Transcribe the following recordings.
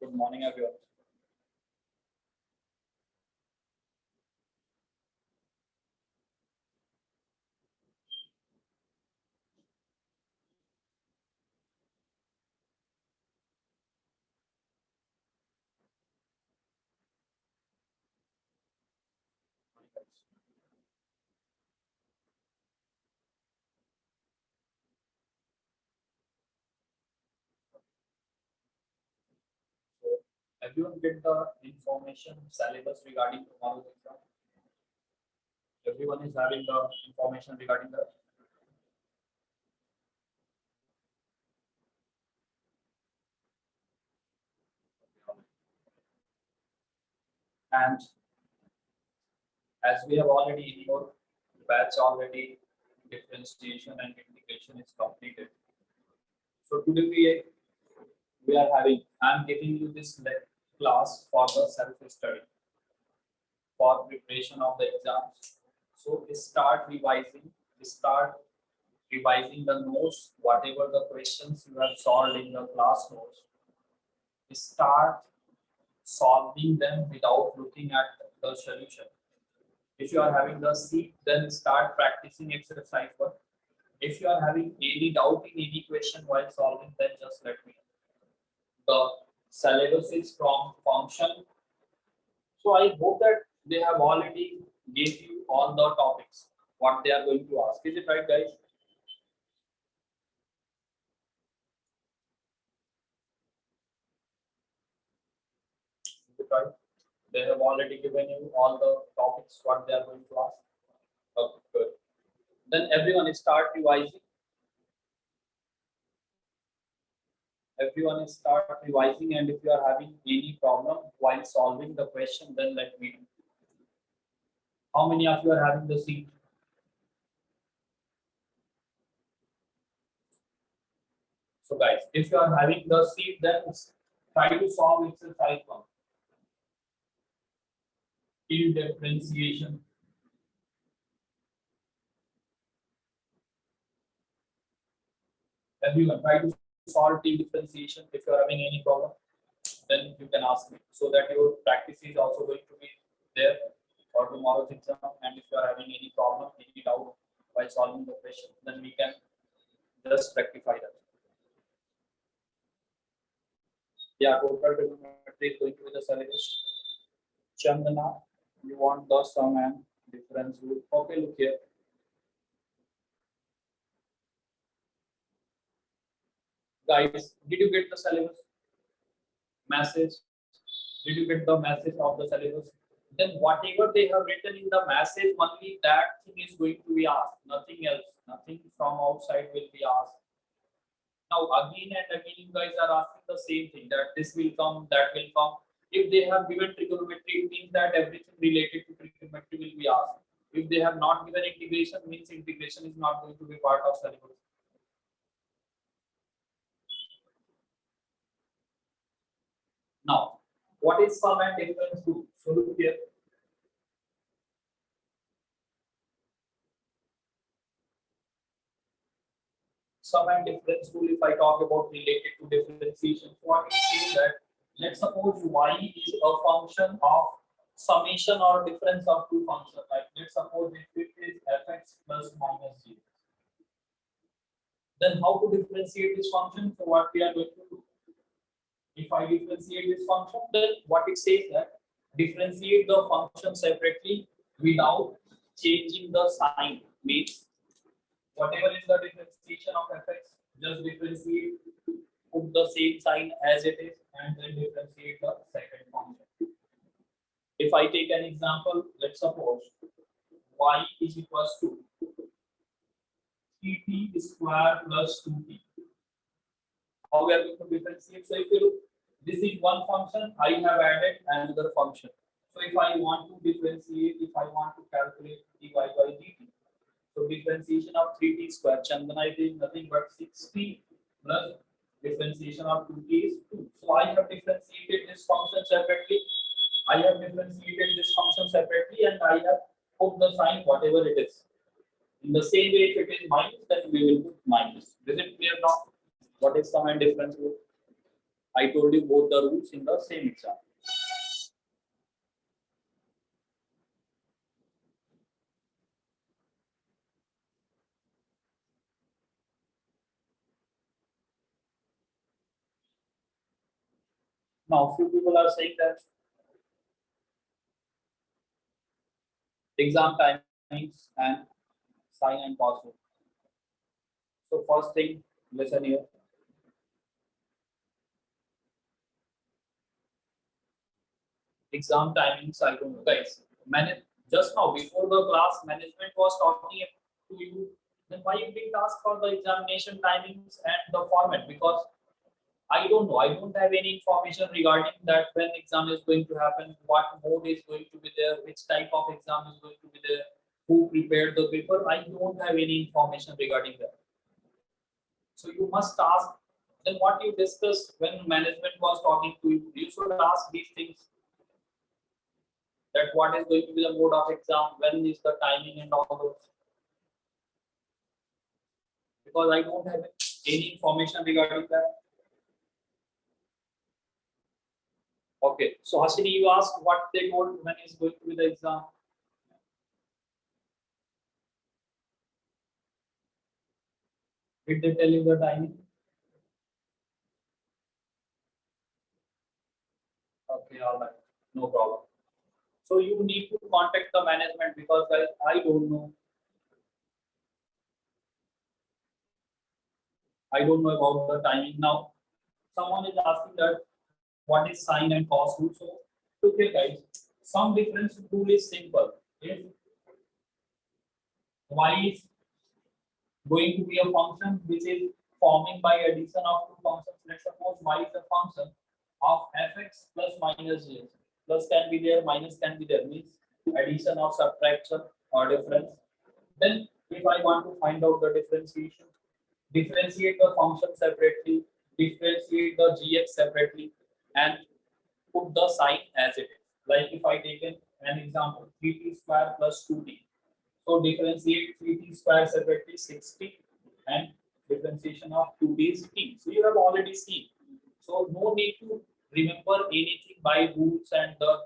Good morning, everyone. So, everyone get the information syllabus regarding tomorrow's exam. Everyone is having the information regarding the. And as we have already in your batch already, differentiation and integration is completed. So today we are having. I am giving you this class for the self study for preparation of the exams. So start revising the notes, whatever the questions you have solved in the class notes. Start solving them without looking at the solution. If you are having the seat, then start practicing exercise one. If you are having any doubt in any question while solving, then just let me know. The syllabus is from function. So I hope that they have already gave you all the topics, what they are going to ask. Is it right, guys? Is it right? They have already given you all the topics, what they are going to ask. Okay, good. Then everyone start revising. Everyone start revising, and if you are having any problem while solving the question, then let me know. How many of you are having the seat? So guys, if you are having the seat, then try to solve exercise one. In differentiation. Everyone try to solve T differentiation. If you are having any problem, then you can ask me, so that your practice is also going to be there for tomorrow's exam. And if you are having any problem, any doubt while solving the question, then we can just rectify that. Yeah, total trigonometry is going to be the syllabus. Chandana, you want the sum and difference rule. Okay, look here. Guys, did you get the syllabus message? Did you get the message of the syllabus? Then whatever they have written in the message, only that thing is going to be asked. Nothing else. Nothing from outside will be asked. Now again and again, you guys are asking the same thing, that this will come, that will come. If they have given trigonometry, it means that everything related to trigonometry will be asked. If they have not given integration, means integration is not going to be part of syllabus. Now, what is sum and difference rule? So look here. Sum and difference rule, if I talk about related to differentiation, what it says that, let's suppose y is a function of summation or difference of two functions. Like let's suppose if it is fx plus minus 0. Then how to differentiate this function? So what we are going to do? If I differentiate this function, then what it says that differentiate the function separately without changing the sign. Means whatever is the differentiation of fx, just differentiate, put the same sign as it is, and then differentiate the second function. If I take an example, let's suppose y is equals to 3t square plus 2t. How we are going to differentiate? So if you look, this is one function, I have added another function. So if I want to differentiate, if I want to calculate dy by dt, so differentiation of 3t square, Chandana, is nothing but 6t plus differentiation of 2t is 2. So I have differentiated this function separately. I have differentiated this function separately, and I have put the sign whatever it is. In the same way, if it is minus, then we will put minus. Is it clear now? What is sum and difference rule? I told you both the rules in the same example. Now, few people are saying that exam timings and sign and password. So first thing, listen here. Exam timings, I don't know, guys. Just now before the class, management was talking to you. Then why you didn't ask for the examination timings and the format? Because I don't know. I don't have any information regarding that when exam is going to happen, what mode is going to be there, which type of exam is going to be there, who prepared the paper. I don't have any information regarding that. So you must ask. Then what you discussed when management was talking to you, you should ask these things. That what is going to be the mode of exam, when is the timing and all those. Because I don't have any information regarding that. Okay, so Hasini, you asked what they told when is going to be the exam. Did they tell you the timing? Okay, all right, no problem. So you need to contact the management because guys, I don't know. I don't know about the timing now. Someone is asking that what is sine and cos rule. So okay, guys, some difference rule is simple. If y is going to be a function which is forming by addition of two functions. Let's suppose y is a function of fx plus minus g. Plus can be there, minus can be there, means addition or subtraction or difference. Then if I want to find out the differentiation, differentiate the function separately, differentiate the gx separately, and put the sign as it is. Like if I take an example, 3t square plus 2t. So differentiate 3t square separately 60 and differentiation of 2t is t. So you have already seen. So no need to remember anything by rules and the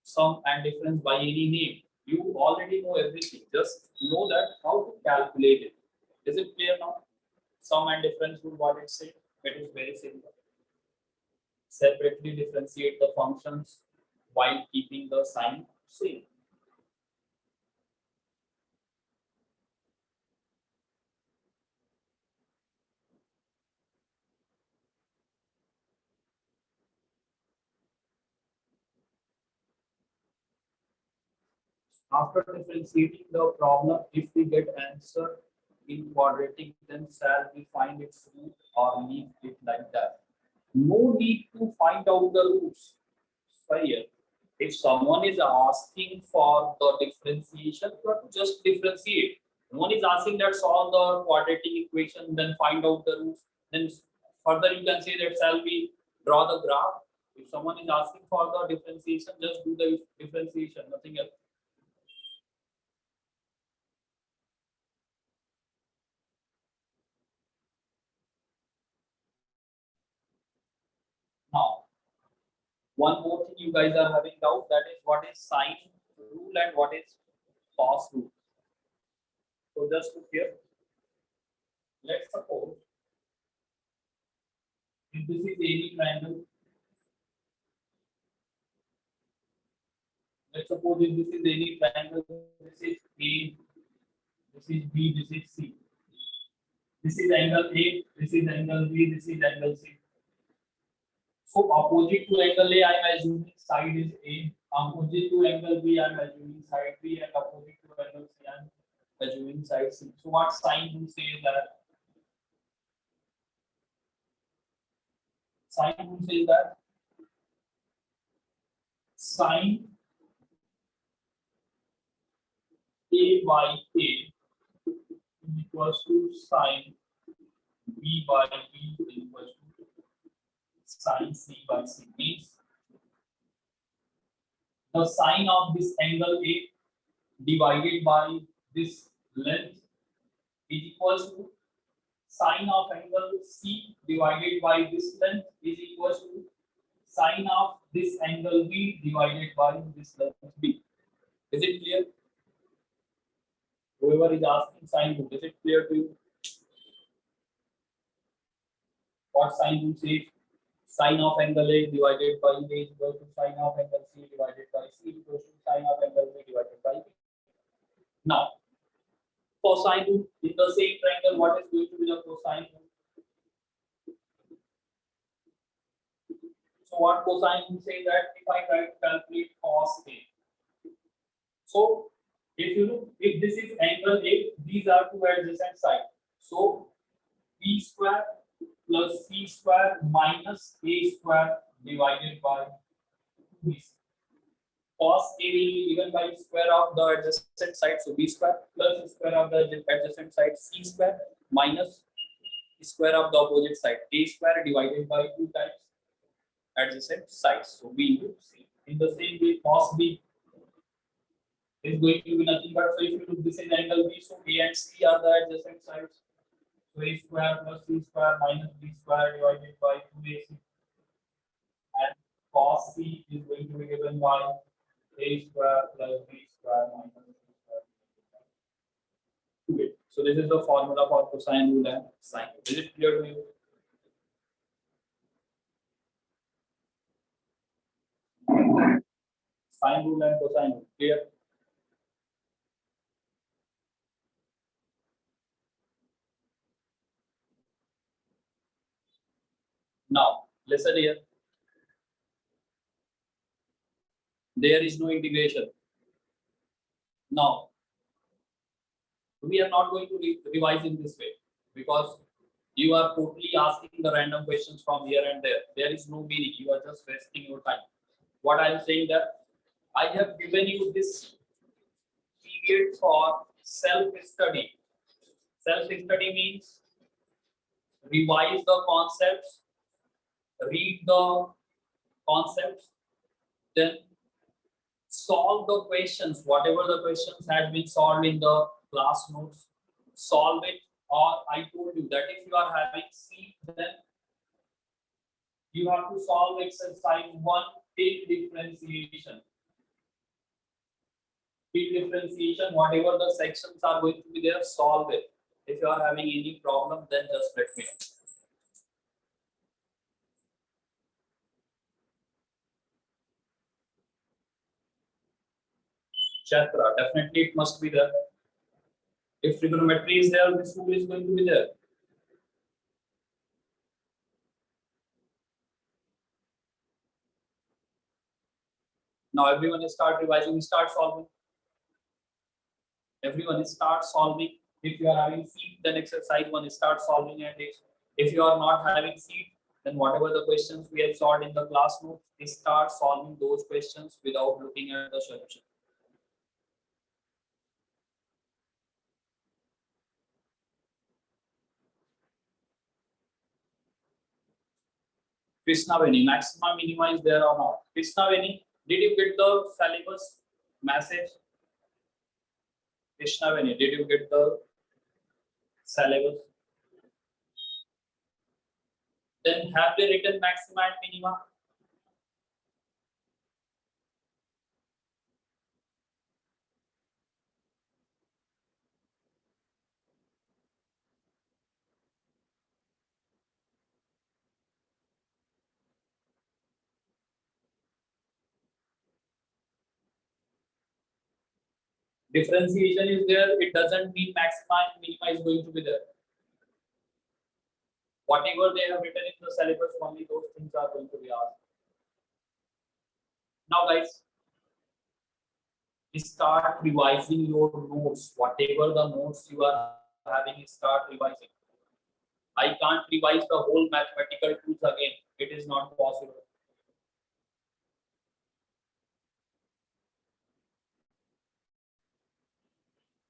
sum and difference by any name. You already know everything. Just know that how to calculate it. Is it clear now? Sum and difference rule, what it says? It is very simple. Separately differentiate the functions while keeping the sign same. After differentiating the problem, if we get answer in quadratic, then shall we find its root or leave it like that? No need to find out the roots. So here, if someone is asking for the differentiation, you have to just differentiate. No one is asking that solve the quadratic equation, then find out the roots. Then further you can say that shall we draw the graph. If someone is asking for the differentiation, just do the differentiation, nothing else. Now, one more thing you guys are having doubt, that is what is sine rule and what is cos rule. So just look here. Let's suppose if this is any triangle. Let's suppose if this is any triangle, this is A, this is B, this is C. This is angle A, this is angle B, this is angle C. So opposite to angle A, I am assuming side is A. Opposite to angle B, I am assuming side B, and opposite to angle C, I am assuming side C. So what sign will say that? Sign will say that sine A by A is equals to sine B by B is equals to sine C by C. Means the sine of this angle A divided by this length is equals to sine of angle C divided by this length is equal to sine of this angle B divided by this length B. Is it clear? Whoever is asking sine rule, is it clear to you? What sine rule says? Sine of angle A divided by A is equal to sine of angle C divided by C equals to sine of angle B divided by B. Now, cosine rule in the same triangle, what is going to be the cosine rule? So what cosine rule say that if I try to calculate cos A. So if you look, if this is angle A, these are two adjacent sides. So B square plus C square minus A square divided by B. Cos A will be given by square of the adjacent side, so B square plus square of the adjacent side C square minus square of the opposite side A square divided by 2 times adjacent sides. So B into C. In the same way, cos B is going to be nothing but, so if you look this is angle B, so A and C are the adjacent sides. So A square plus C square minus B square divided by 2AC. And cos C is going to be given by A square plus B square minus B square. Okay. So this is the formula for cosine rule and sine. Is it clear to you? Sine rule and cosine rule. Clear? Now, listen here. There is no integration. Now, we are not going to revise in this way because you are totally asking the random questions from here and there. There is no meaning. You are just wasting your time. What I am saying that I have given you this period for self-study. Self-study means revise the concepts, read the concepts, then solve the questions, whatever the questions had been solved in the class notes, solve it. Or I told you that if you are having C, then you have to solve exercise 1 till differentiation. Till differentiation, whatever the sections are going to be there, solve it. If you are having any problem, then just let me know. Chatra, definitely it must be there. If trigonometry is there, this rule is going to be there. Now everyone is start revising, start solving. Everyone is start solving. If you are having C, then exercise 1 is start solving, and if you are not having C, then whatever the questions we have solved in the class note, start solving those questions without looking at the solution. Krishna Veni, maxima minima is there or not? Krishna Veni, did you get the syllabus message? Krishna Veni, did you get the syllabus? Then have they written maxima and minima? Differentiation is there, it doesn't mean maxima and minima is going to be there. Whatever they have written in the syllabus, only those things are going to be asked. Now guys, start revising your notes. Whatever the notes you are having, start revising. I can't revise the whole mathematical tools again. It is not possible.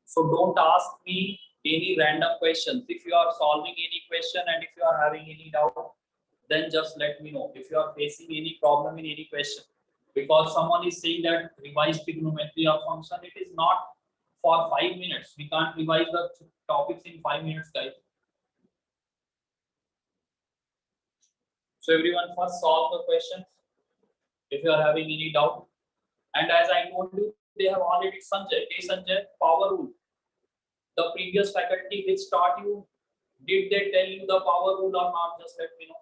So don't ask me any random questions. If you are solving any question and if you are having any doubt, then just let me know. If you are facing any problem in any question, because someone is saying that revise trigonometry of function, it is not for 5 minutes. We can't revise the topics in 5 minutes, guys. So everyone first solve the questions if you are having any doubt. And as I told you, they have already Sanjay. Hey Sanjay, power rule. The previous faculty which taught you, did they tell you the power rule or not? Just let me know.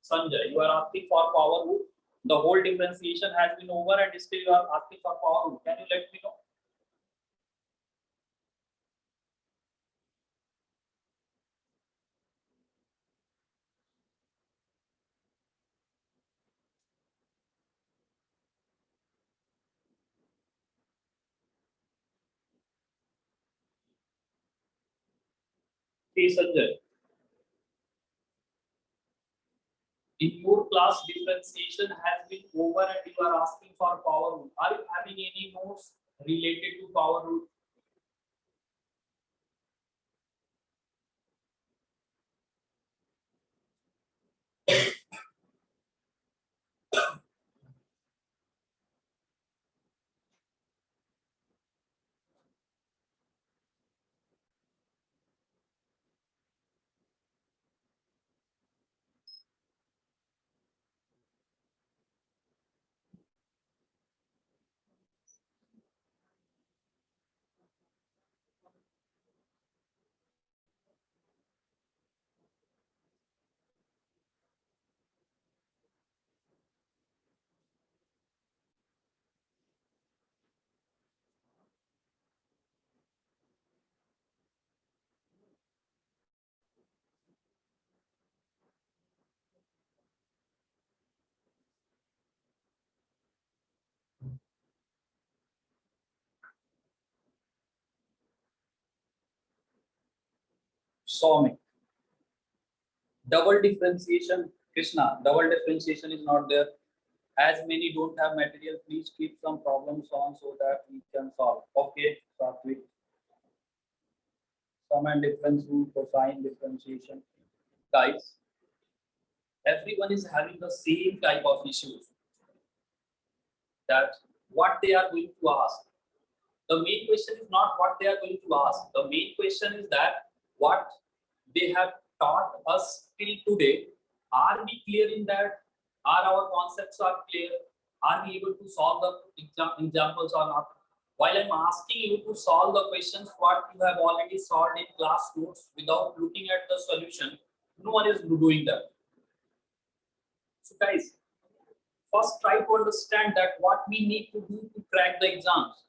Sanjay, you are asking for power rule. The whole differentiation has been over and still you are asking for power rule. Can you let me know? Hey Sanjay, in your class differentiation has been over and you are asking for power rule. Are you having any notes related to power rule? Somic. Double differentiation, Krishna, double differentiation is not there. As many don't have material, please keep some problems on so that we can solve. Okay, start with sum and difference rule, cosine differentiation. Guys, everyone is having the same type of issues that what they are going to ask. The main question is not what they are going to ask. The main question is that what they have taught us till today, are we clear in that? Are our concepts are clear? Are we able to solve the examples or not? While I'm asking you to solve the questions what you have already solved in class notes without looking at the solution, no one is doing that. So guys, first try to understand that what we need to do to crack the exams.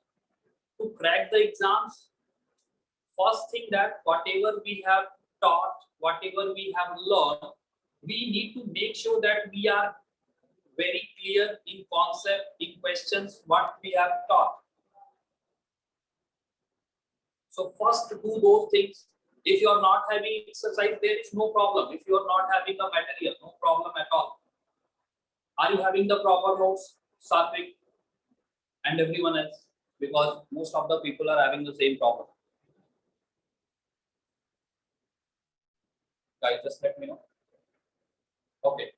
To crack the exams, first thing that whatever we have taught, whatever we have learned, we need to make sure that we are very clear in concept, in questions, what we have taught. So first do those things. If you are not having exercise, there is no problem. If you are not having the material, no problem at all. Are you having the proper notes, Satvik and everyone else? Because most of the people are having the same problem. Guys, just let me know. Okay.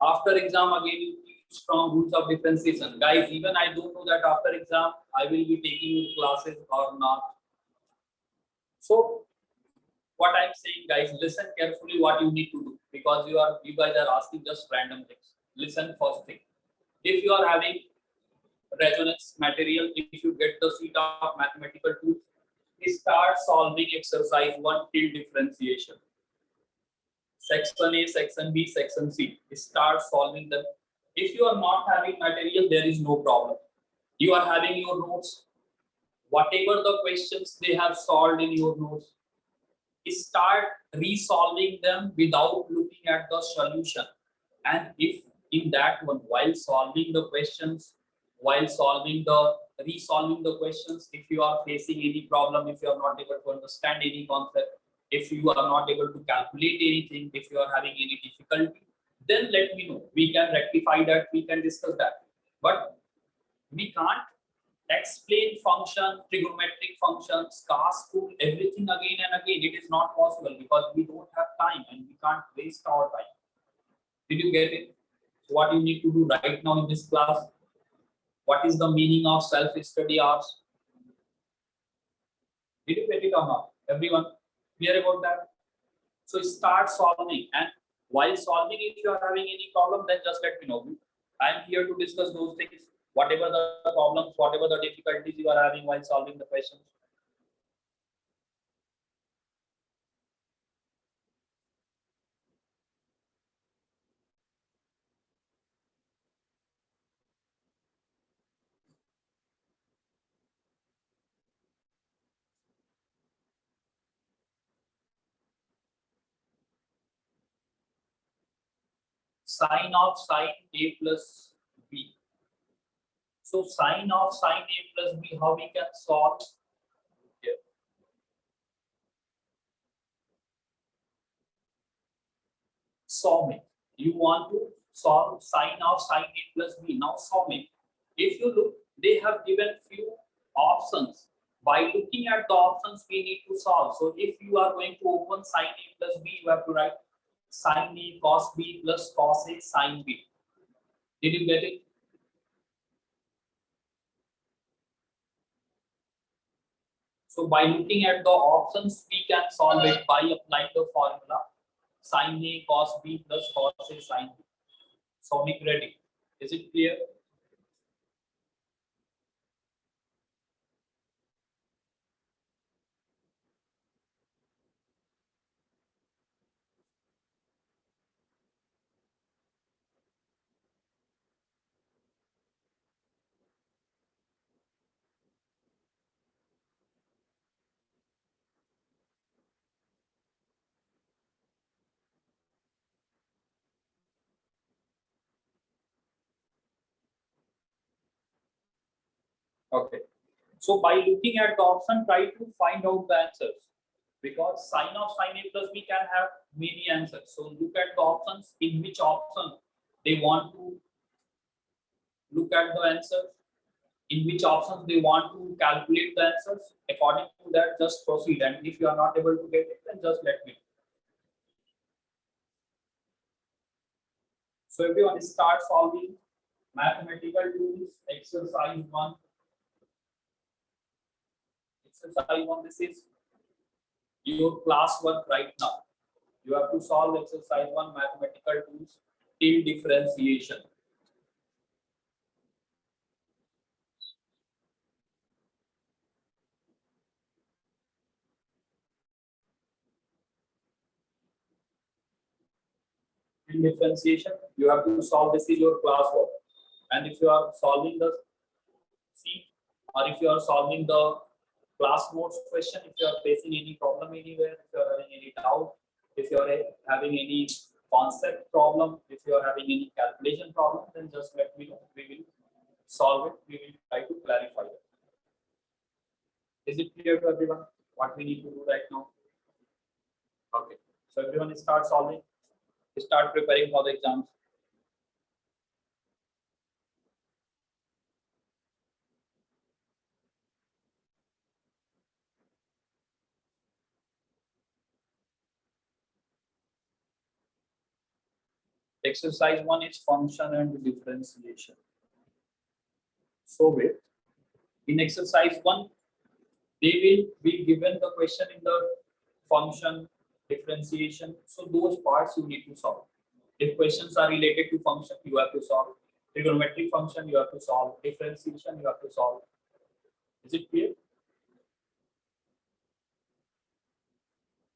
After exam, again, you teach strong rules of differentiation. Guys, even I don't know that after exam, I will be taking classes or not. So, what I'm saying, guys, listen carefully what you need to do because you guys are asking just random things. Listen first thing. If you are having resonance material, if you get the sheet of mathematical tools, start solving exercise 1 till differentiation. Section A, section B, section C. Start solving them. If you are not having material, there is no problem. You are having your notes. Whatever the questions they have solved in your notes, start resolving them without looking at the solution. And if in that one, while solving the questions, while solving the resolving the questions, if you are facing any problem, if you are not able to understand any concept, if you are not able to calculate anything, if you are having any difficulty, then let me know. We can rectify that, we can discuss that. But we can't explain function, trigonometric functions, cast rule, everything again and again. It is not possible because we don't have time and we can't waste our time. Did you get it? So what you need to do right now in this class? What is the meaning of self-study hours? Did you get it or not? Everyone clear about that? So start solving, and while solving, if you are having any problem, then just let me know. I am here to discuss those things, whatever the problems, whatever the difficulties you are having while solving the questions. Sine of sine A plus B. So sine of sine A plus B, how we can solve here? Solve it. You want to solve sine of sine A plus B. Now solve it. If you look, they have given few options. By looking at the options, we need to solve. So if you are going to open sine A plus B, you have to write sine A cos B plus cos A sine B. Did you get it? So by looking at the options, we can solve it by applying the formula sin A cos B plus cos A sin B. So make ready. Is it clear? Okay. So by looking at the option, try to find out the answers. Because sin of sin A plus B can have many answers. So look at the options, in which option they want to look at the answers, in which options they want to calculate the answers. According to that, just proceed. And if you are not able to get it, then just let me know. So everyone start solving mathematical tools, exercise 1. Exercise 1, this is your class work right now. You have to solve exercise 1, mathematical tools till differentiation. Till differentiation, you have to solve, this is your class work. And if you are solving the C, or if you are solving the class notes question, if you are facing any problem anywhere, if you are having any doubt, if you are having any concept problem, if you are having any calculation problem, then just let me know. We will solve it. We will try to clarify it. Is it clear to everyone what we need to do right now? Okay. So everyone start solving. Start preparing for the exams. Exercise 1 is function and differentiation. So wait. In exercise 1, they will be given the question in the function, differentiation. So those parts you need to solve. If questions are related to function, you have to solve. Trigonometric function, you have to solve. Differentiation, you have to solve. Is it clear?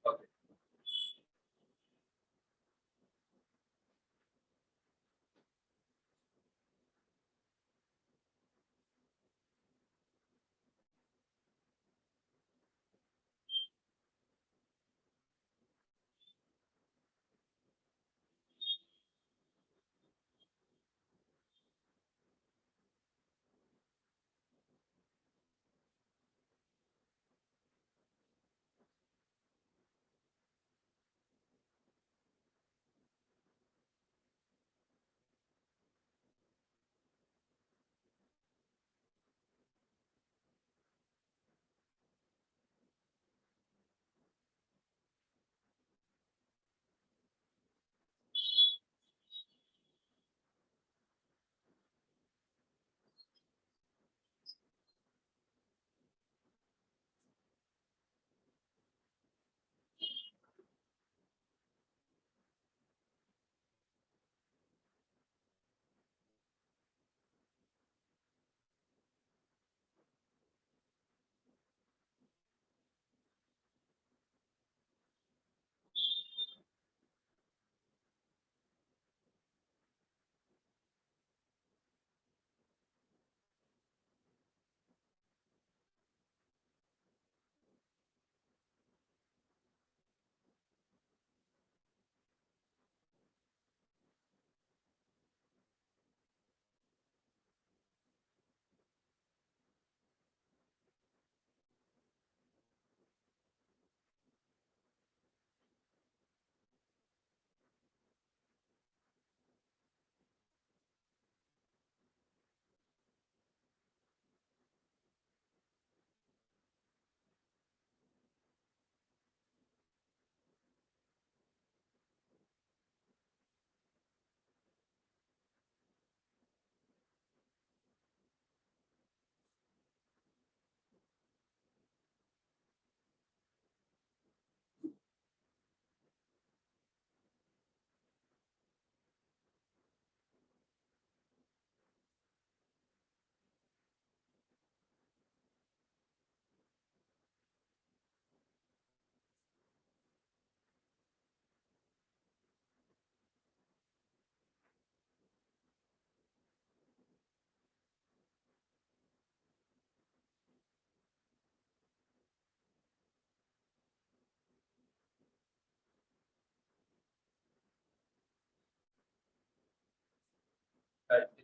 Okay.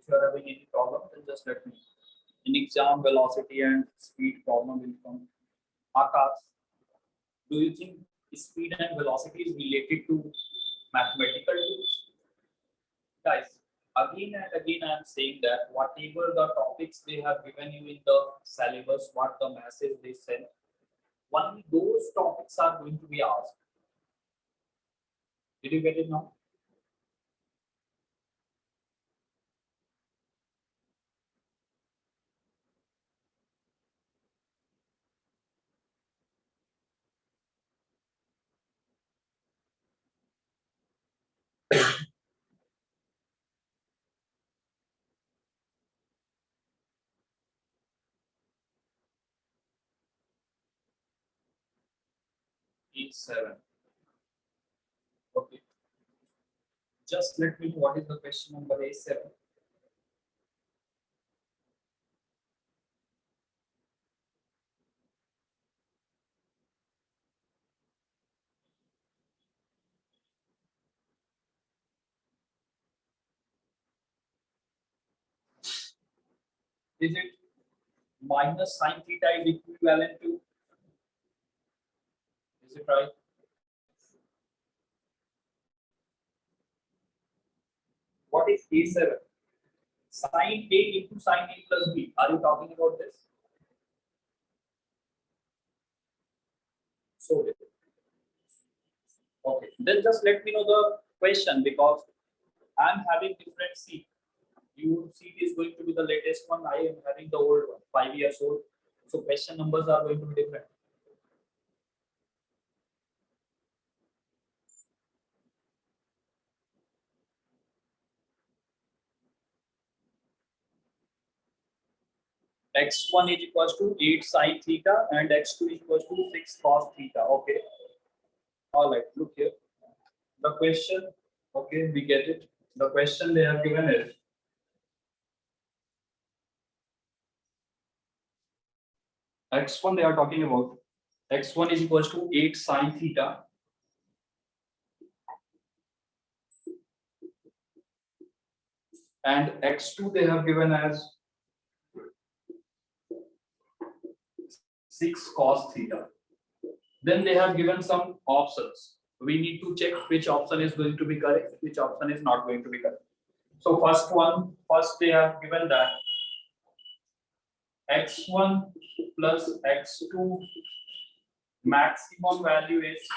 If you are having any problem, then just let me know. In exam, velocity and speed problem will come. Akash, do you think speed and velocity is related to mathematical tools? Guys, again and again I am saying that whatever the topics they have given you in the syllabus, what the message they send, only those topics are going to be asked. Did you get it now? Page 7. Okay. Just let me know what is the question number A7. Is it minus sine theta is equivalent to? Is it right? What is A7? Sine A into sine A plus B. Are you talking about this? So, okay. Then just let me know the question because I'm having different seat. Your seat is going to be the latest one. I am having the old one, 5 years old. So question numbers are going to be different. X1 is equals to 8 sine theta and x2 is equals to 6 cos theta. Okay. All right. Look here. The question. Okay, we get it. The question they have given is x1 they are talking about. X1 is equals to 8 sine theta and x2 they have given as 6 cos theta. Then they have given some options. We need to check which option is going to be correct, which option is not going to be correct. So first they have given that x1 plus x2 maximum value is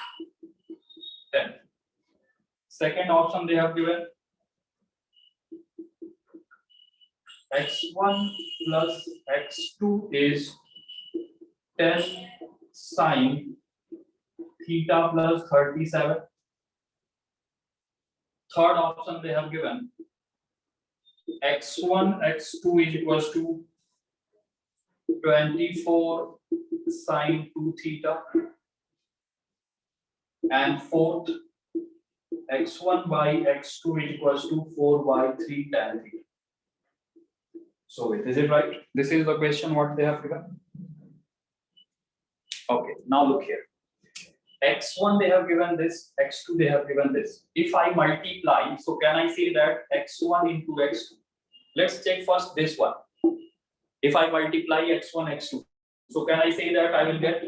10. Second option they have given x1 plus x2 is 10 sine theta plus 37. Third option they have given x1 x2 is equals to 24 sine 2 theta, and fourth x1 by x2 is equals to 4 by 3 tan theta. So is it right? This is the question what they have given. Okay, now look here. X1 they have given this, x2 they have given this. If I multiply, so can I say that x1 into x2? Let's check first this one. If I multiply x1 x2, so can I say that I will get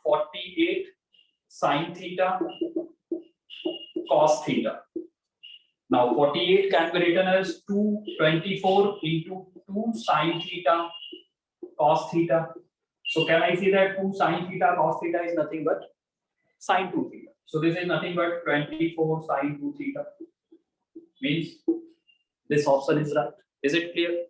48 sine theta cos theta. Now 48 can be written as 224 into 2 sine theta cos theta. So can I say that 2 sine theta cos theta is nothing but sine 2 theta. So this is nothing but 24 sine 2 theta. Means this option is right. Is it clear?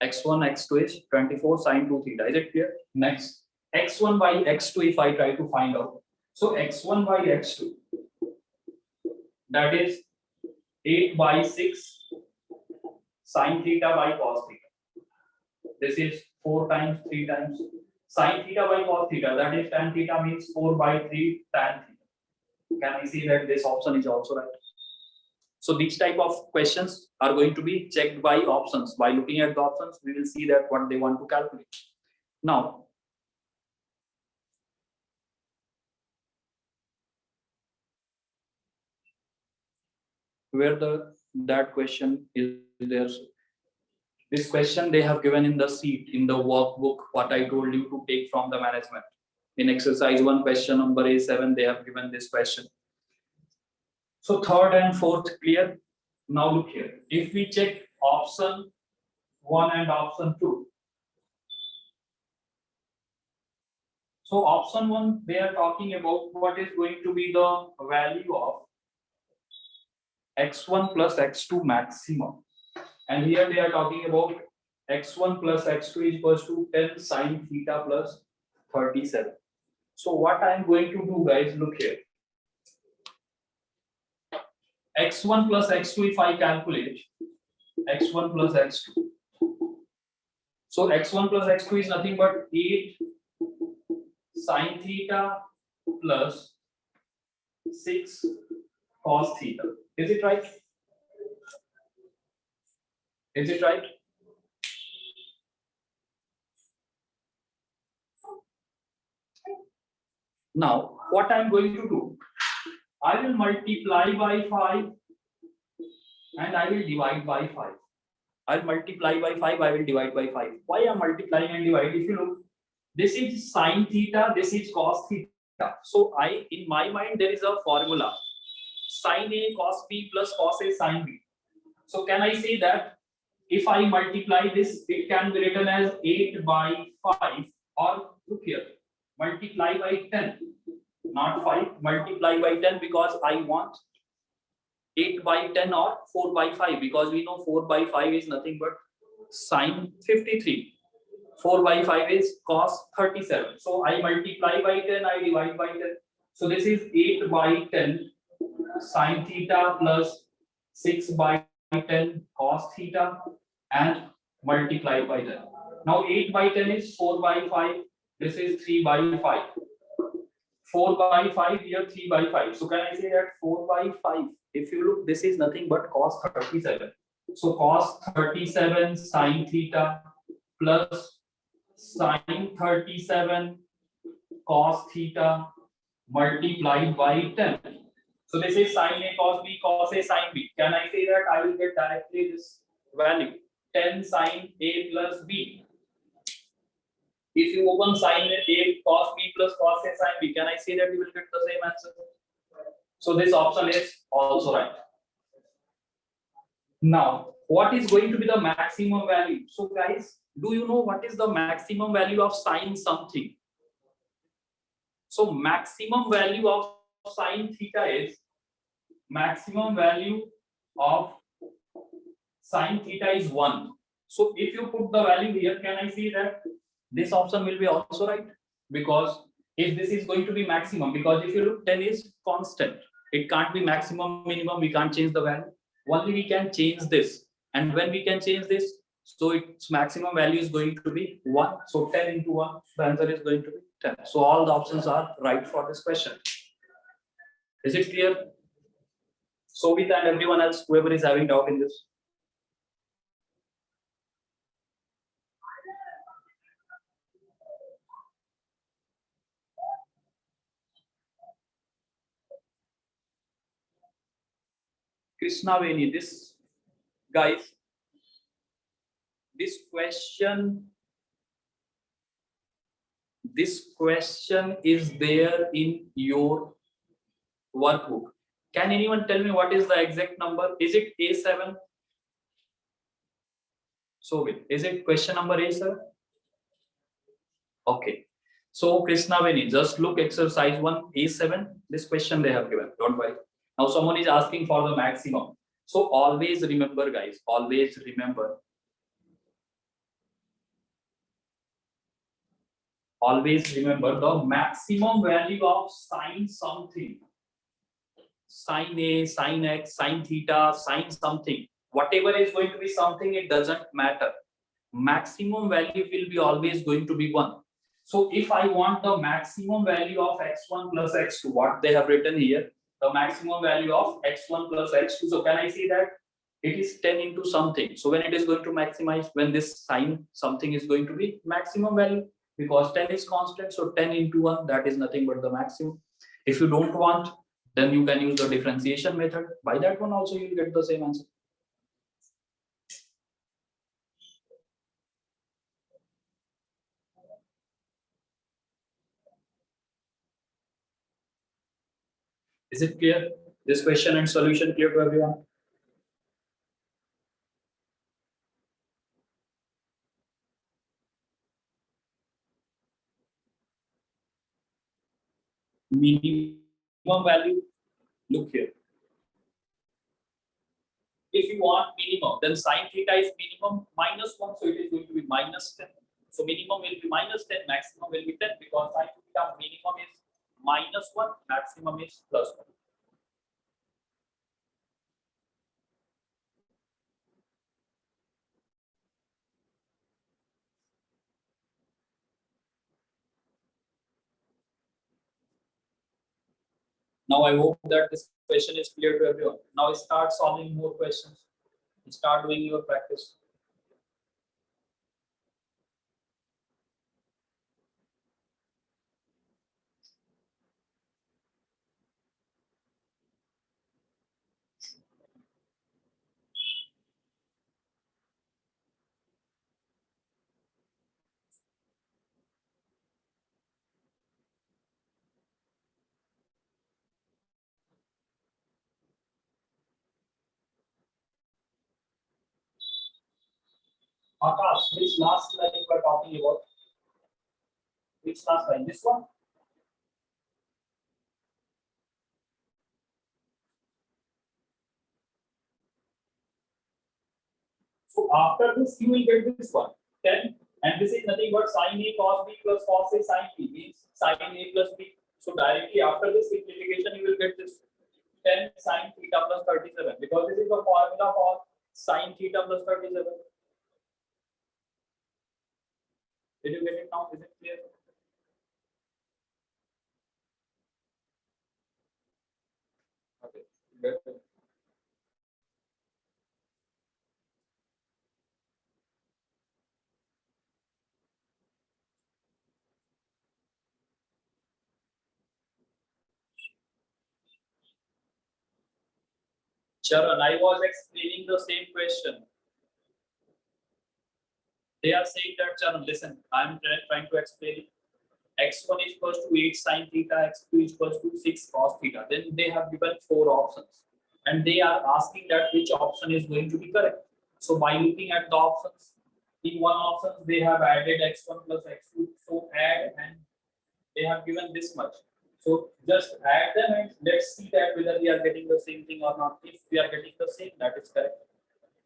X1 x2 is 24 sine 2 theta. Is it clear? Next, x1 by x2 if I try to find out. So x1 by x2, that is 8 by 6 sine theta by cos theta. This is 4 times 3 times sine theta by cos theta, that is tan theta, means 4 by 3 tan theta. Can I see that this option is also right? So these type of questions are going to be checked by options. By looking at the options, we will see that what they want to calculate. Now, where that question is there. This question they have given in the sheet, in the workbook, what I told you to take from the management. In exercise 1, question number A7, they have given this question. So third and fourth clear. Now look here. If we check option 1 and option 2. So option 1, they are talking about what is going to be the value of x1 plus x2 maximum. And here they are talking about x1 plus x2 is equals to 10 sine theta plus 37. So what I am going to do, guys, look here. x1 plus x2, if I calculate x1 plus x2. So x1 plus x2 is nothing but 8 sine theta plus 6 cos theta. Is it right? Is it right? Now, what I am going to do, I will multiply by 5 and I will divide by 5. I will multiply by 5, I will divide by 5. Why I am multiplying and dividing? If you look, this is sine theta, this is cos theta. So in my mind, there is a formula. Sine A cos B plus cos A sine B. So can I say that if I multiply this, it can be written as 8 by 5, or look here, multiply by 10, not 5, multiply by 10, because I want 8 by 10 or 4 by 5, because we know 4 by 5 is nothing but sine 53. 4 by 5 is cos 37. So I multiply by 10, I divide by 10. So this is 8 by 10 sine theta plus 6 by 10 cos theta and multiply by 10. Now 8 by 10 is 4 by 5. This is 3 by 5. 4 by 5 here, 3 by 5. So can I say that 4 by 5? If you look, this is nothing but cos 37. So cos 37 sine theta plus sine 37 cos theta multiplied by 10. So this is sine A cos B cos A sine B. Can I say that I will get directly this value 10 sine A plus B? If you open sine A cos B plus cos A sine B, can I say that you will get the same answer? So this option is also right. Now, what is going to be the maximum value? So guys, do you know what is the maximum value of sine something? So maximum value of sine theta is, maximum value of sine theta is 1. So if you put the value here, can I see that this option will be also right? Because if this is going to be maximum, because if you look, 10 is constant. It can't be maximum, minimum, we can't change the value. Only we can change this. And when we can change this, so its maximum value is going to be 1. So 10 into 1, the answer is going to be 10. So all the options are right for this question. Is it clear? So with and everyone else, whoever is having doubt in this. Krishna Veni, this guys, this question is there in your workbook. Can anyone tell me what is the exact number? Is it A7? So is it question number A7? Okay. So Krishna Veni, just look exercise 1 A7. This question they have given. Don't worry. Now someone is asking for the maximum. So always remember, guys, always remember. Always remember the maximum value of sine something. Sine A, sine X, sine theta, sine something. Whatever is going to be something, it doesn't matter. Maximum value will be always going to be 1. So if I want the maximum value of x1 plus x2, what they have written here, the maximum value of x1 plus x2. So can I see that it is 10 into something? So when it is going to maximize, when this sine something is going to be maximum value, because 10 is constant. So 10 into 1, that is nothing but the maximum. If you don't want, then you can use the differentiation method. By that one also you will get the same answer. Is it clear? This question and solution clear to everyone? Minimum value, look here. If you want minimum, then sine theta is minimum -1, so it is going to be -10. So minimum will be -10, maximum will be 10 because sine theta minimum is -1, maximum is +1. Now I hope that this question is clear to everyone. Now start solving more questions. Start doing your practice. Akash, which last line you are talking about? Which last line? This one? So after this, you will get this one, 10, and this is nothing but sin A cos B plus cos A sin B means sin A plus B. So directly after this simplification, you will get this 10 sin theta plus 37 because this is the formula for sin theta plus 37. Did you get it now? Is it clear? Okay. Good. Charan, I was explaining the same question. They are saying that, Charan, listen, I'm trying to explain it. X1 is equals to 8 sin theta, X2 is equals to 6 cos theta. Then they have given 4 options. And they are asking that which option is going to be correct. So by looking at the options, in one option they have added X1 plus X2. So add, and they have given this much. So just add them and let's see that whether we are getting the same thing or not. If we are getting the same, that is correct.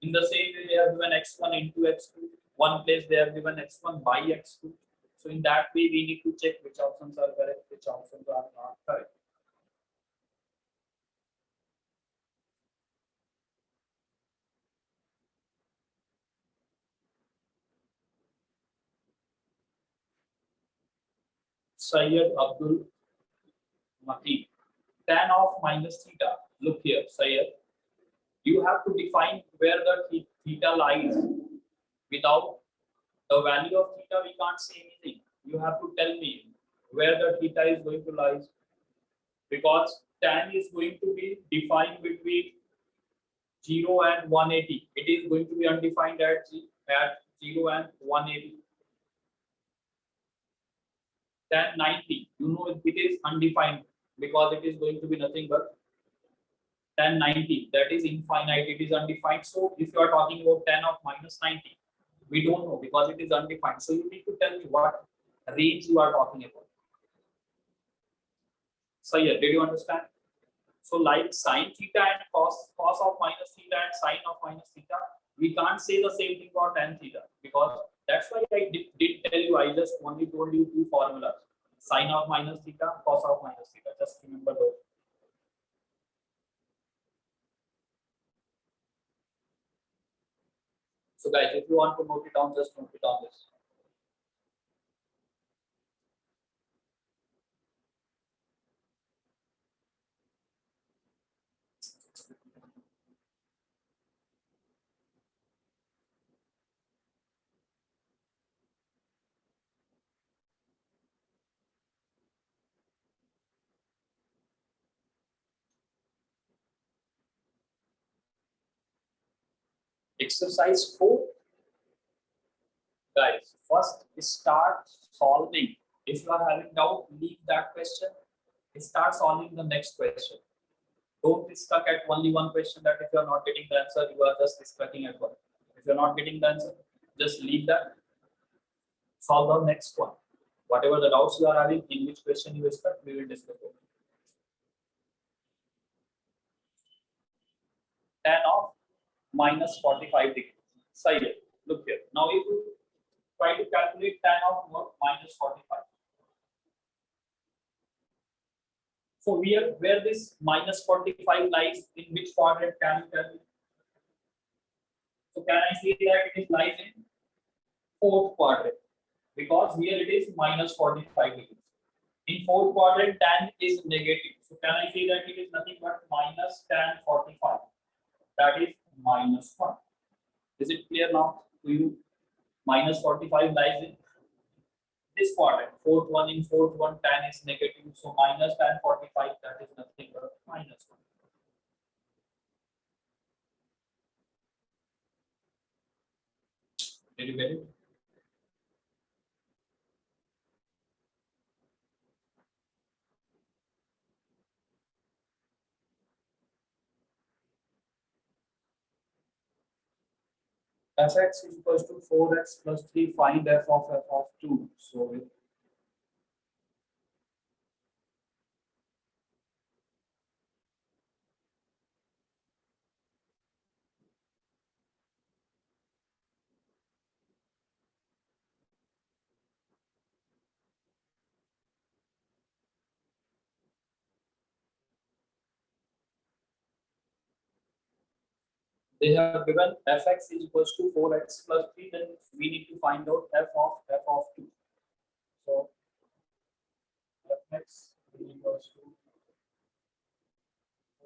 In the same way, they have given X1 into X2. One place they have given X1 by X2. So in that way, we need to check which options are correct, which options are not correct. Syed Abdul Mati, tan of minus theta. Look here, Syed. You have to define where the theta lies. Without the value of theta, we can't say anything. You have to tell me where the theta is going to lie. Because tan is going to be defined between 0 and 180. It is going to be undefined at 0 and 180. Tan 90, you know it is undefined because it is going to be nothing but tan 90. That is infinite, it is undefined. So if you are talking about tan of minus 90, we don't know because it is undefined. So you need to tell me what range you are talking about. So yeah, did you understand? So like sine theta and cos of minus theta and sine of minus theta, we can't say the same thing for tan theta because that's why I did tell you. I just only told you two formulas: sine of minus theta, cos of minus theta. Just remember those. So guys, if you want to note it down, just note it down this. Exercise 4. Guys, first start solving. If you are having doubt, leave that question. Start solving the next question. Don't be stuck at only one question that if you are not getting the answer, you are just stucking at one. If you are not getting the answer, just leave that. Solve the next one. Whatever the doubts you are having, in which question you are stuck, we will discuss it. Tan of minus 45 degrees. So here, look here. Now if you try to calculate tan of what? Minus 45. So here, where this minus 45 lies, in which quadrant can you tell me? So can I say that it lies in fourth quadrant? Because here it is minus 45 degrees. In fourth quadrant, tan is negative. So can I say that it is nothing but minus tan 45? That is minus 1. Is it clear now to you? Minus 45 lies in this quadrant. Fourth one, in fourth one, tan is negative. So minus tan 45, that is nothing but minus 1. Did you get it? Fx is equals to 4x plus 3. Find f of 2. So they have given fx is equals to 4x plus 3. Then we need to find out f of 2. So fx is equals to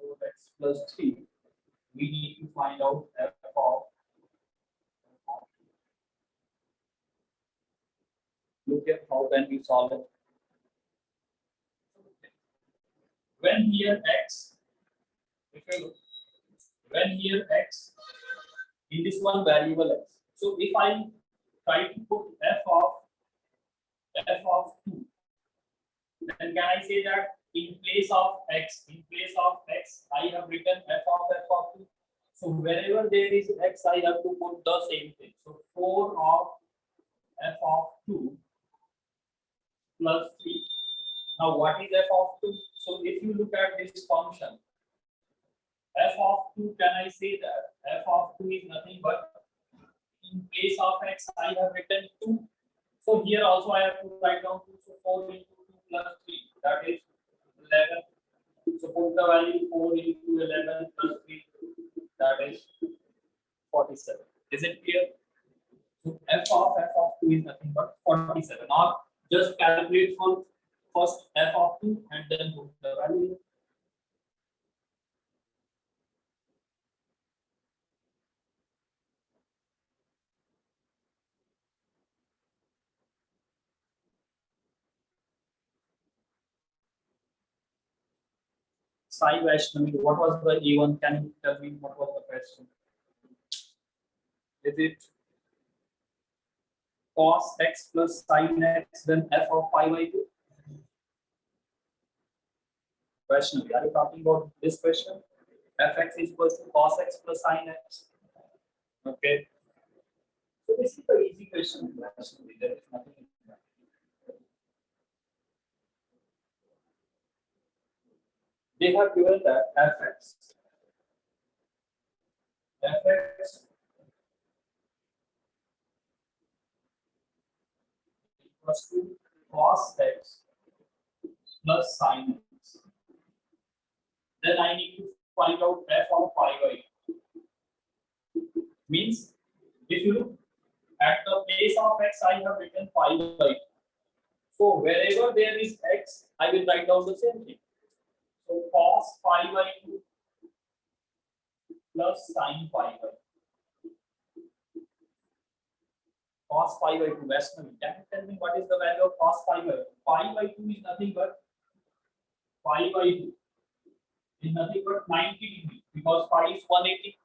4x plus 3. We need to find out f of 2. Look at how can we solve it. When here x, if you look, when here x in this one variable x. So if I try to put f of 2, then can I say that in place of x, I have written f of 2. So wherever there is x, I have to put the same thing. So 4 of f of 2 plus 3. Now what is f of 2? So if you look at this function, f of 2, can I say that f of 2 is nothing but in place of x, I have written 2. So here also I have to write down 2. So 4 into 2 plus 3, that is 11. So put the value 4 into 11 plus 3, that is 47. Is it clear? So f of 2 is nothing but 47. Now just calculate for first f of 2 and then put the value. Sai Vaishnavi, what was the E1? Can you tell me what was the question? Is it cos x plus sin x, then f of pi by 2? Vaishnavi, are you talking about this question? Fx is equals to cos x plus sin x. Okay. So this is the easy question. Vaishnavi. There is nothing in that. They have given that fx equals to cos x plus sin x. Then I need to find out f of pi by 2. Means if you look at the place of x, I have written pi by 2. So wherever there is x, I will write down the same thing. So cos pi by 2 plus sin pi by 2. Cos pi by 2. Vaishnavi, can you tell me what is the value of cos pi by 2? Pi by 2 is nothing but pi by 2 is nothing but 90 degrees because pi is 180.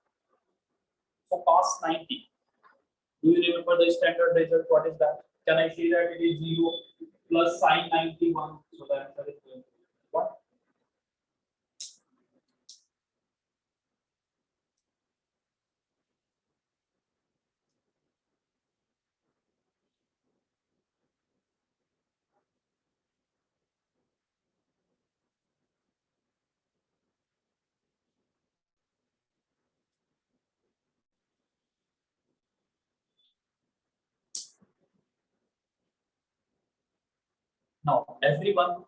So cos 90. Do you remember the standard result? What is that? Can I say that it is 0 plus sin 91? So the answer is what? Now, everyone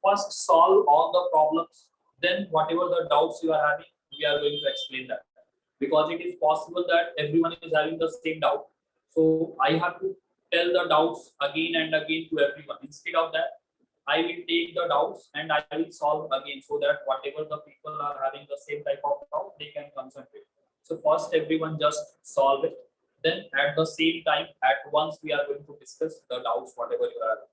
first solve all the problems. Then, whatever the doubts you are having, we are going to explain that. Because it is possible that everyone is having the same doubt. So, I have to tell the doubts again and again to everyone. Instead of that, I will take the doubts and I will solve again so that whatever the people are having the same type of doubt, they can concentrate. So, first, everyone just solve it. Then, at the same time, at once, we are going to discuss the doubts, whatever you are having.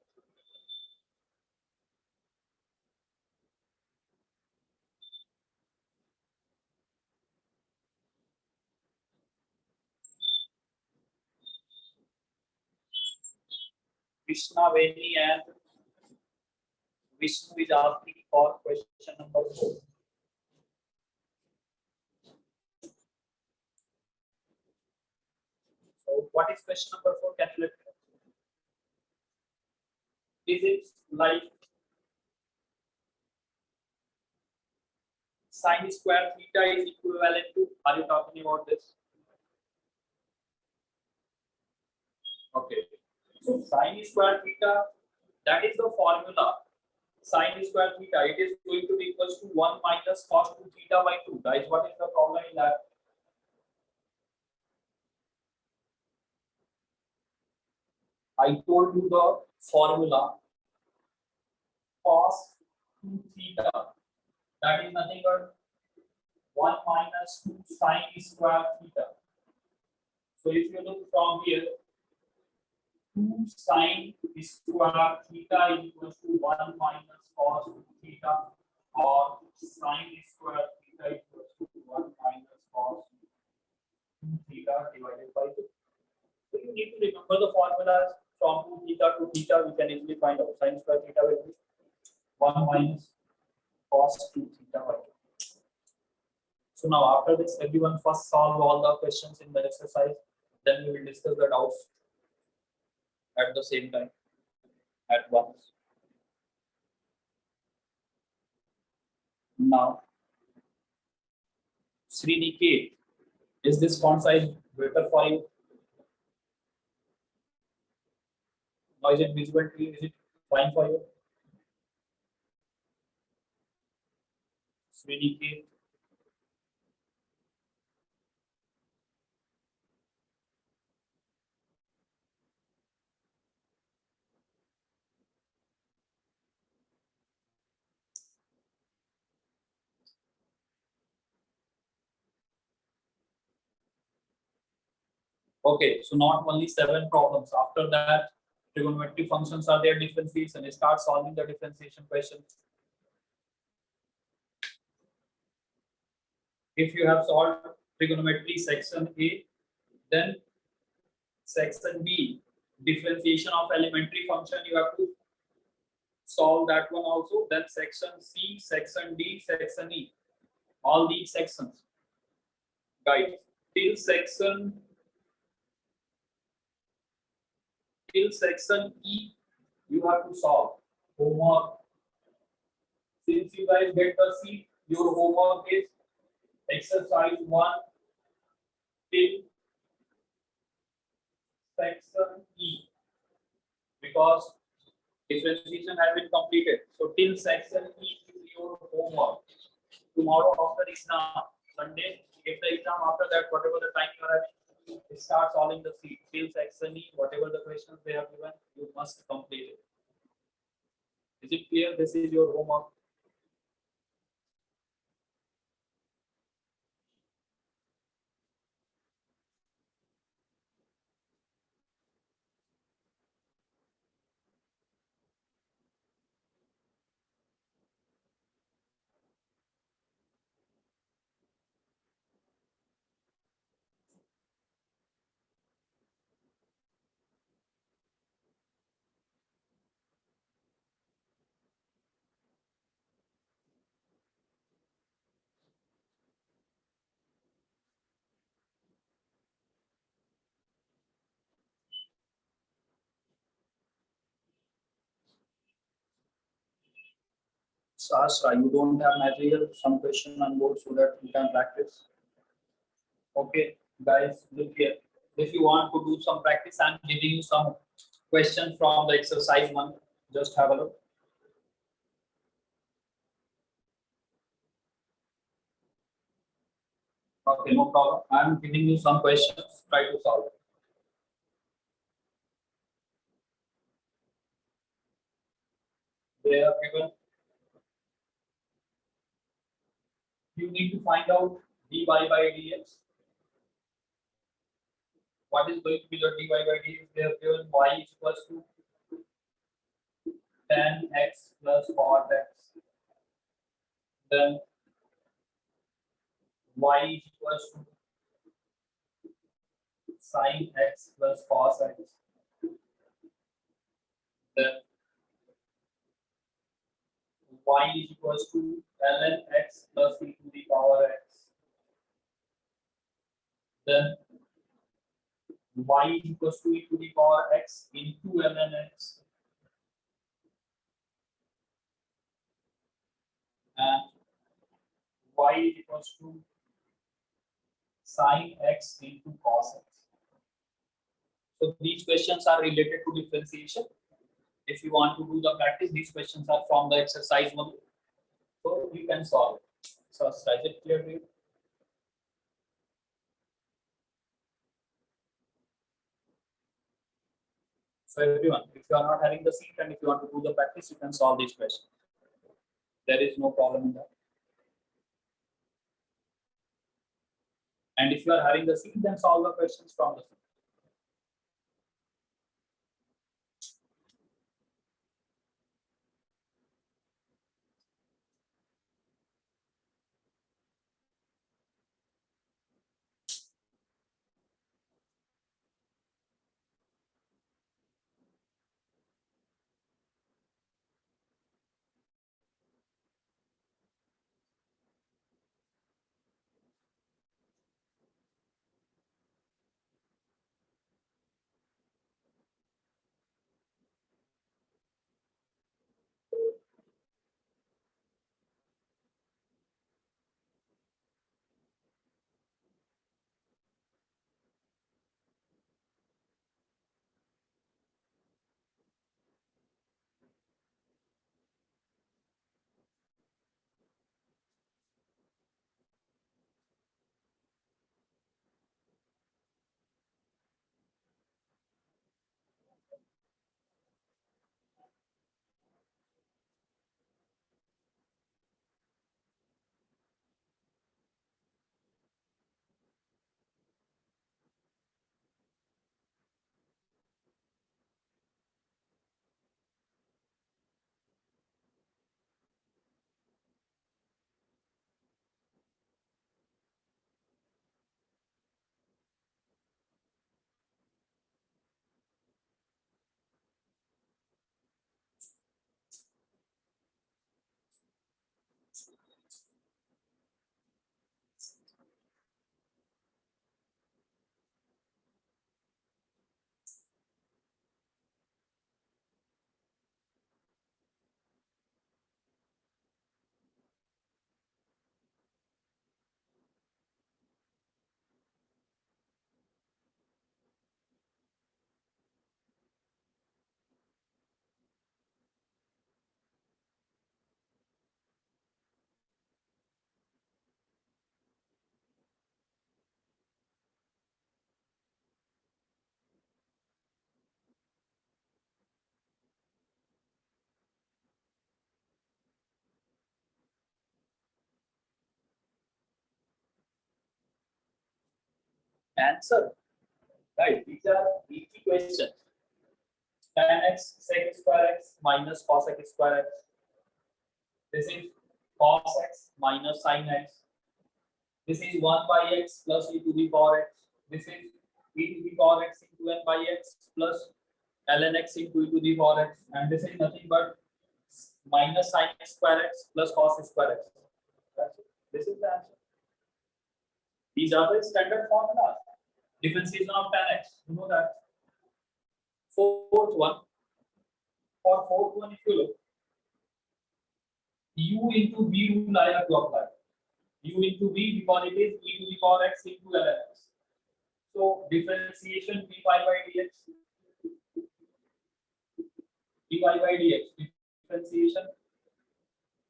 Krishna Veni and Vishnu is asking for question number 4. So, what is question number 4? Can you let me know? Is it like sine square theta is equivalent to? Are you talking about this? Okay. So, sine square theta, that is the formula. Sine square theta, it is going to be equals to 1 minus cos 2 theta by 2. Guys, what is the problem in that? I told you the formula cos 2 theta. That is nothing but 1 minus 2 sine square theta. So if you look from here, 2 sine square theta is equal to 1 minus cos 2 theta, or sine square theta is equal to 1 minus cos 2 theta divided by 2. So you need to remember the formulas from 2 theta to theta. We can easily find out sine square theta will be 1 minus cos 2 theta by 2. So now after this, everyone first solve all the questions in the exercise. Then we will discuss the doubts at the same time, at once. Now, Srinike, is this font size better for you? Now is it visible to you? Is it fine for you? Srinike. Okay, so not only 7 problems. After that, trigonometric functions are their differentiation. You start solving the differentiation question. If you have solved trigonometry section A, then section B, differentiation of elementary function, you have to solve that one also. Then section C, section D, section E, all these sections. Guys, till section E, you have to solve homework. Since you guys get the seat, your homework is exercise 1 till section E, because differentiation has been completed. So till section E is your homework. Tomorrow after exam, Sunday, get the exam. After that, whatever the time you are having, start solving the seat. Till section E, whatever the questions they have given, you must complete it. Is it clear? This is your homework. Sasha, you don't have material, some question on board so that you can practice. Okay, guys, look here. If you want to do some practice, I'm giving you some questions from the exercise 1. Just have a look. Okay, no problem. I'm giving you some questions. Try to solve it. They are given. You need to find out dy by dx. What is going to be the dy by dx? They have given y is equals to tan x plus cot x. Then y is equals to sin x plus cos x. Then y is equals to ln x plus e to the power x. Then y is equals to e to the power x into ln x. And y is equals to sin x into cos x. So these questions are related to differentiation. If you want to do the practice, these questions are from the exercise one. So you can solve it. So is it clear to you? So everyone, if you are not having the seat and if you want to do the practice, you can solve these questions. There is no problem in that. And if you are having the seat, then solve the questions from the seat. Answer. Right. These are easy questions. Tan x sec square x minus cos x square x. This is cos x minus sin x. This is 1 by x plus e to the power x. This is e to the power x into n by x plus ln x into e to the power x. And this is nothing but minus sin x square x plus cos square x. That's it. This is the answer. These are the standard formulas. Differentiation of tan x. You know that. Fourth one. For fourth one, if you look, u into v rule I have to apply. U into v because it is e to the power x into ln x. So differentiation dy by dx. dy by dx differentiation.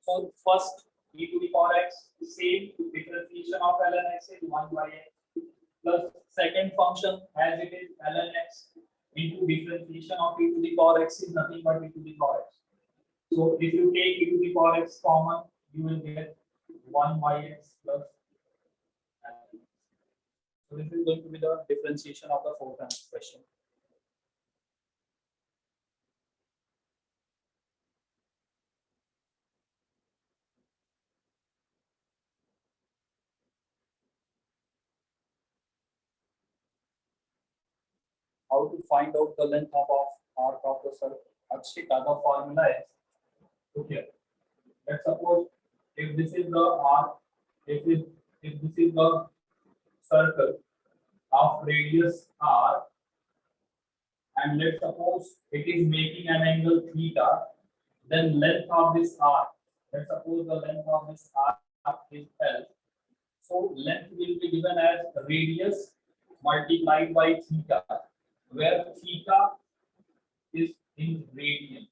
So first e to the power x, same differentiation of ln x is 1 by x plus second function as it is ln x into differentiation of e to the power x is nothing but e to the power x. So if you take e to the power x common, you will get 1 by x plus ln x. So this is going to be the differentiation of the fourth question. How to find out the length of arc of the circle? Akshita, the formula is here. Let's suppose if this is the arc, if this is the circle of radius r, and let's suppose it is making an angle theta, then length of this arc. Let's suppose the length of this arc is L. So length will be given as radius multiplied by theta, where theta is in radian,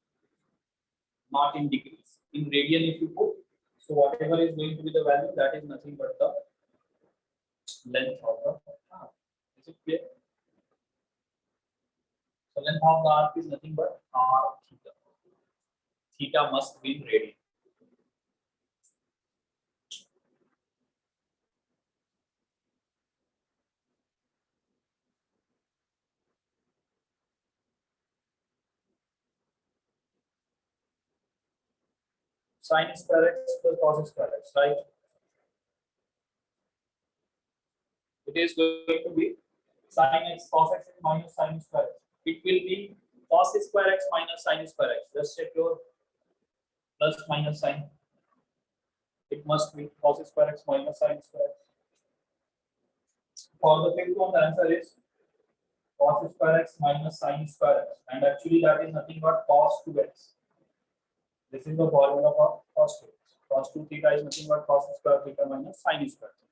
not in degrees. In radian, if you put, so whatever is going to be the value, that is nothing but the length of the arc. Is it clear? So length of the arc is nothing but r theta. Theta must be in radian. Sin square x plus cos square x, right? It is going to be sin x cos x minus sin square x. It will be cos square x minus sin square x. Just check your plus minus sign. It must be cos square x minus sin square x. For the fifth one, the answer is cos square x minus sin square x, and actually that is nothing but cos 2x. This is the formula for cos 2x. Cos 2 theta is nothing but cos square theta minus sin square theta.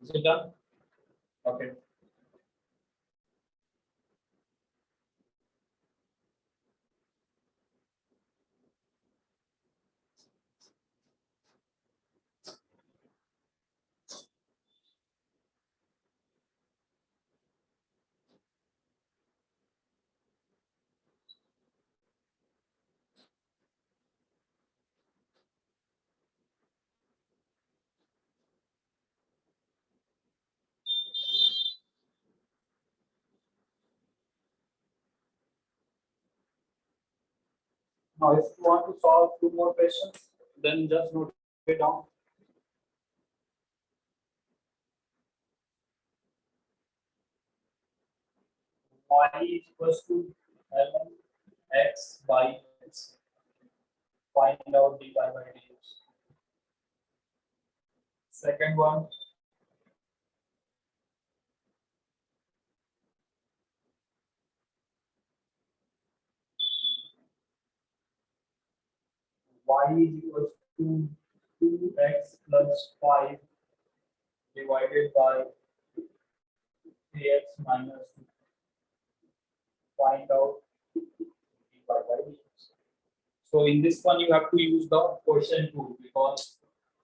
Is it done? Okay. Now, if you want to solve two more questions, then just note it down. Y is equals to ln x by x. Find out dy by dx. Second one, y is equals to 2x plus 5 divided by 3x minus 2. Find out dy by dx. So in this one, you have to use the quotient tool because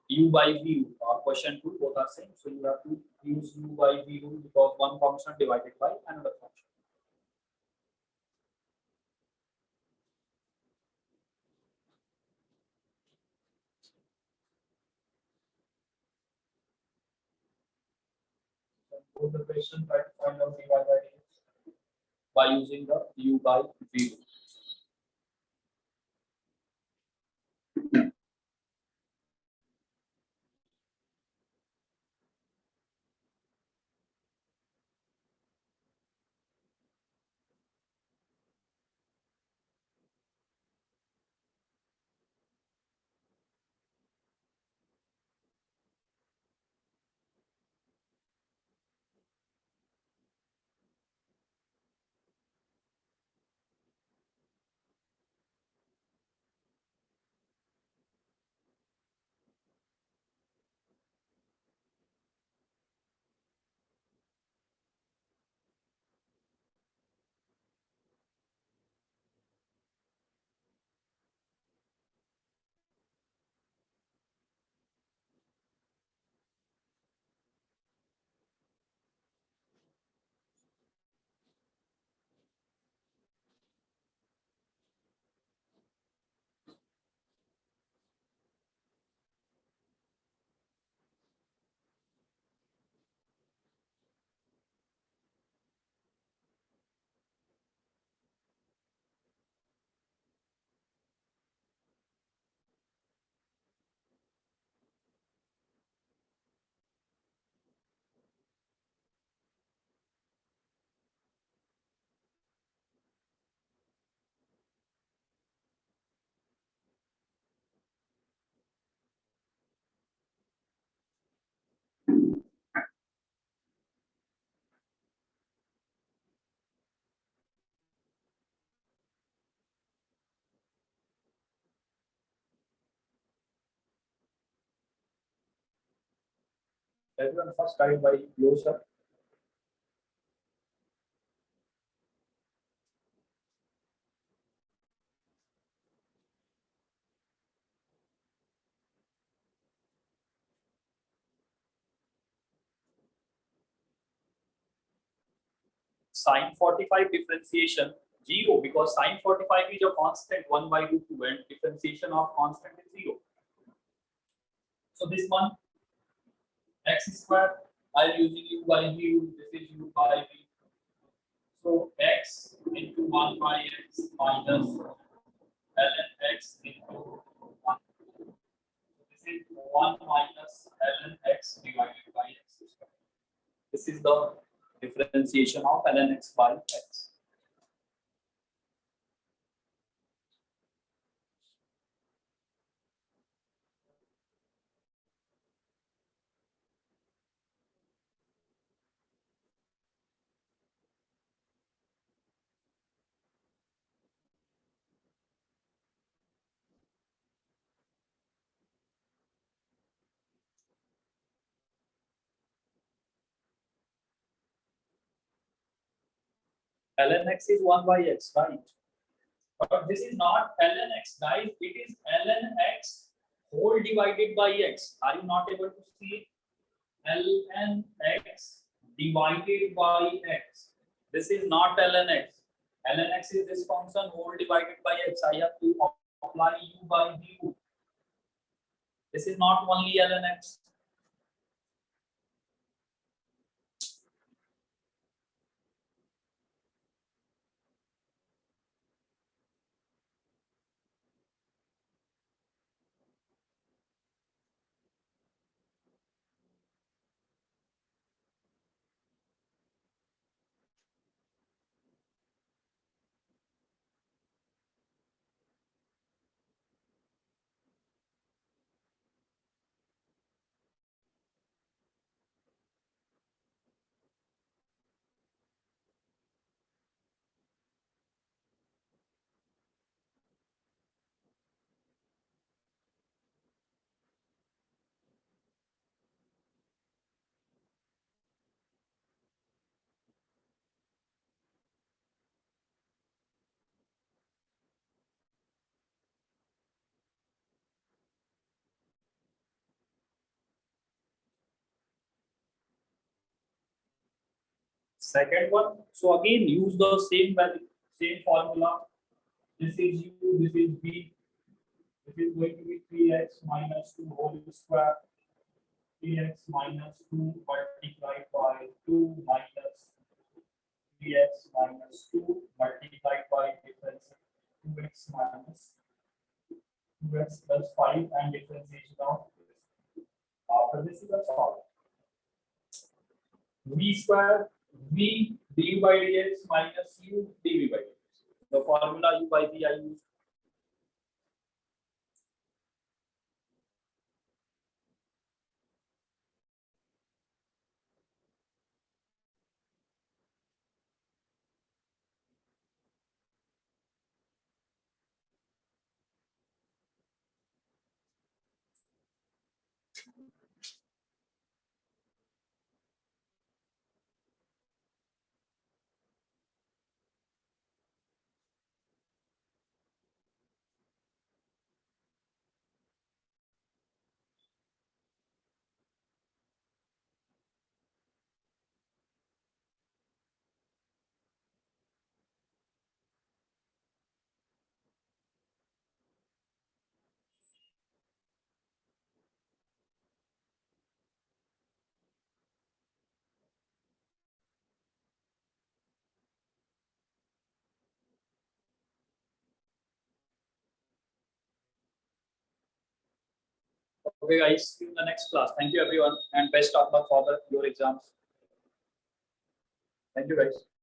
u by v or quotient tool both are same. So you have to use u by v rule because one function divided by another function. So the question try to find out dy by dx by using the u by v rule. Everyone first type by yourself. Sine 45 differentiation 0 because sine 45 is a constant 1 by root 2 and differentiation of constant is 0. So this one x square, I am using u by v, this is u by v. So x into 1 by x minus ln x into 1. This is 1 minus ln x divided by x square. This is the differentiation of ln x by x. Ln x is 1 by x, right? But this is not ln x, guys. It is ln x whole divided by x. Are you not able to see? Ln x divided by x. This is not ln x. Ln x is this function whole divided by x. I have to apply u by u. This is not only ln x. Second one. So again, use the same value, same formula. This is u, this is v. This is going to be 3x minus 2 whole square. 3x minus 2 multiplied by 2 minus 3x minus 2 multiplied by difference 2x minus 2x plus 5 and differentiation of this. After this is a solve. V square v du by dx minus u dv by dx. The formula u by v I use. Okay, guys, see you in the next class. Thank you, everyone, and best of luck for your exams. Thank you, guys.